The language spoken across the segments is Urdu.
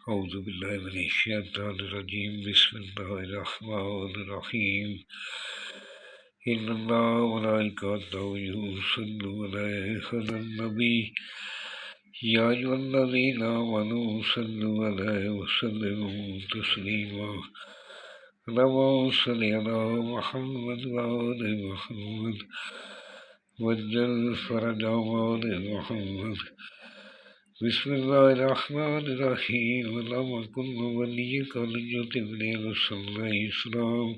أعوذ بالله من الشيطان الرجيم بسم الله الرحمن الرحيم إن الله وملائكته يصلون على النبي يا أيها الذين آمنوا صلوا عليه وسلموا تسليما اللهم صل على محمد وآل محمد وجل فرج آل محمد بسم الله الرحمن الرحيم اللهم كن وليك ولية ابن رسول الله السلام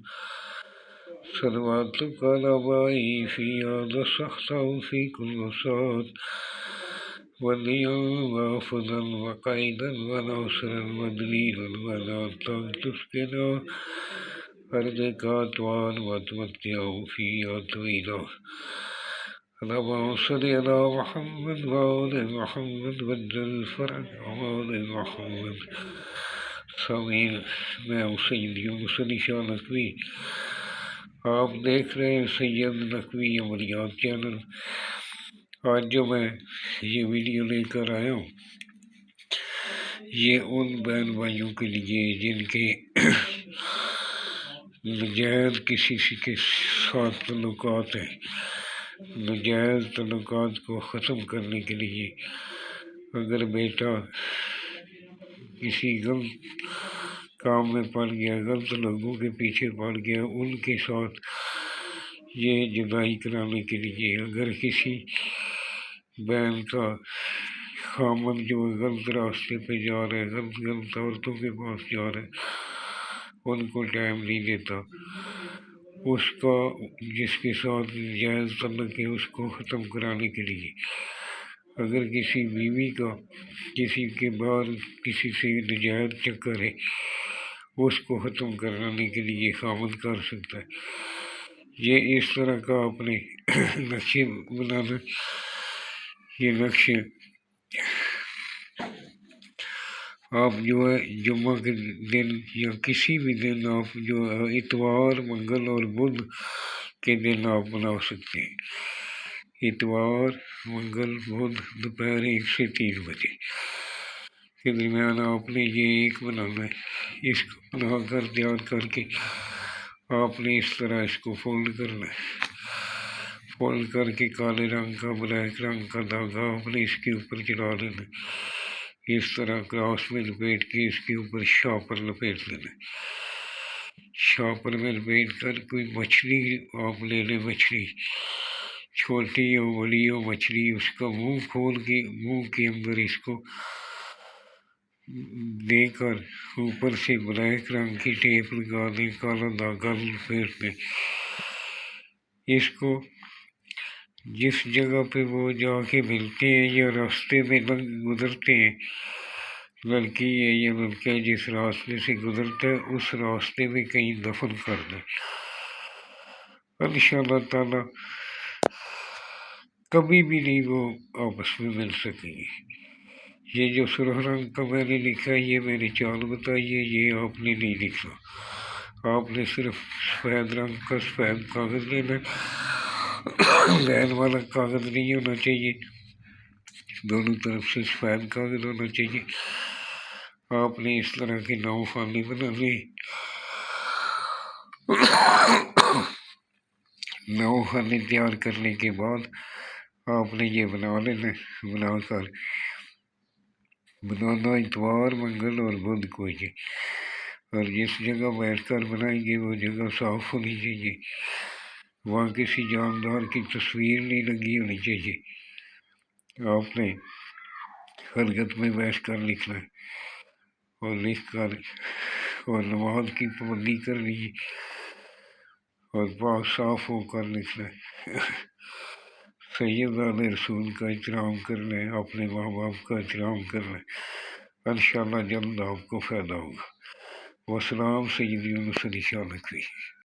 صلواتك على آبائه في هذا الصحراء في كل ساعة وليا وحافظا وقائدا وناصرا ودليلا ولا تسكنا أرضك أطوان وتمتعه فيها طويلا اللهم صل على محمد وآل محمد وجل فرج آل محمد سامعین، میں ہوں سید یونس علی شاہ نقوی۔ آپ دیکھ رہے ہیں سید نقوی عملیات چینل۔ آج جو میں یہ ویڈیو لے کر آیا ہوں، یہ ان بہن بھائیوں کے لیے جن کے نجائز کسی کے ساتھ تعلقات ہیں، نجائز تعلقات کو ختم کرنے کے لیے اگر بیٹا کسی غلط کام میں پڑ گیا، غلط لوگوں کے پیچھے پڑ گیا، ان کے ساتھ یہ جدائی کرانے کے لیے اگر کسی بہن کا خامن جو غلط راستے پہ جا رہا ہے، غلط عورتوں کے پاس جا رہا ہے، ان کو ٹائم نہیں دیتا، اس کا جس کے ساتھ جائز تعلق ہے اس کو ختم کرانے کے لیے اگر کسی بیوی کا کسی کے بعد کسی سے نجائز چکر ہے، اس کو ختم کرانے کے لیے خامد کر سکتا ہے۔ یہ اس طرح کا اپنے نقشے بنانا، یہ نقشے آپ جو ہے جمعہ کے دن یا کسی بھی دن آپ جو اتوار، منگل اور بدھ کے دن آپ بنا سکتے ہیں۔ اتوار، منگل، بدھ دوپہر 1 سے 3 بجے کے درمیان آپ نے یہ ایک بنانا ہے۔ اس کو بنا کر تیار کر کے آپ نے اس طرح اس کو فولڈ کرنا ہے۔ فولڈ کر کے کالے رنگ کا، بلیک رنگ کا دھاگا آپ نے اس کے اوپر چلا لینا، اس طرح کراس میں لپیٹ کے اس کے اوپر شاپر لپیٹ لینا۔ شاپر میں لپیٹ کر کوئی مچھلی آپ لے لیں، مچھلی چھوٹی ہو بڑی ہو مچھلی، اس کا منہ کھول کے منہ کے اندر اس کو دے کر اوپر سے بلیک رنگ کی ٹیپ لگا دیں، کالا دھاگا لپیٹ دیں۔ اس کو جس جگہ پہ وہ جا کے ملتے ہیں یا راستے میں گزرتے ہیں، لڑکی ہے یا لڑکا جس راستے سے گزرتا ہے اس راستے میں کہیں دفن کر دیں۔ انشاءاللہ تعالی کبھی بھی نہیں وہ آپس میں مل سکیں گے۔ یہ جو سرخ رنگ کا میں نے لکھا ہے، یہ میری چال بتائیے، یہ آپ نے نہیں لکھنا۔ آپ نے صرف سفید رنگ کا سفید کاغذ لینا، لین والا کاغذ نہیں ہونا چاہیے، دونوں طرف سے سفید کاغذ ہونا چاہیے۔ آپ نے اس طرح کے 9 خانے بنا لیے۔ 9 خانے تیار کرنے کے بعد آپ نے یہ بنا لینا، بنا کر بنانا اتوار، منگل اور بدھ کو یہ، اور جس جگہ بیٹھ کر بنائیں گے وہ جگہ صاف ہونی چاہیے، وہاں کسی جاندار کی تصویر نہیں لگی ہونی چاہیے۔ آپ نے خلوت میں بیٹھ کر لکھنا ہے اور لکھ کر اور نماز کی پابندی کرنی ہے اور پاک صاف ہو کر لکھنا ہے۔ سیدان رسول کا احترام کرنا ہے، اپنے ماں باپ کا احترام کرنا ہے۔ انشاءاللہ جلد آپ کو فائدہ ہوگا۔ والسلام، سید یونس علی شاہ نقوی۔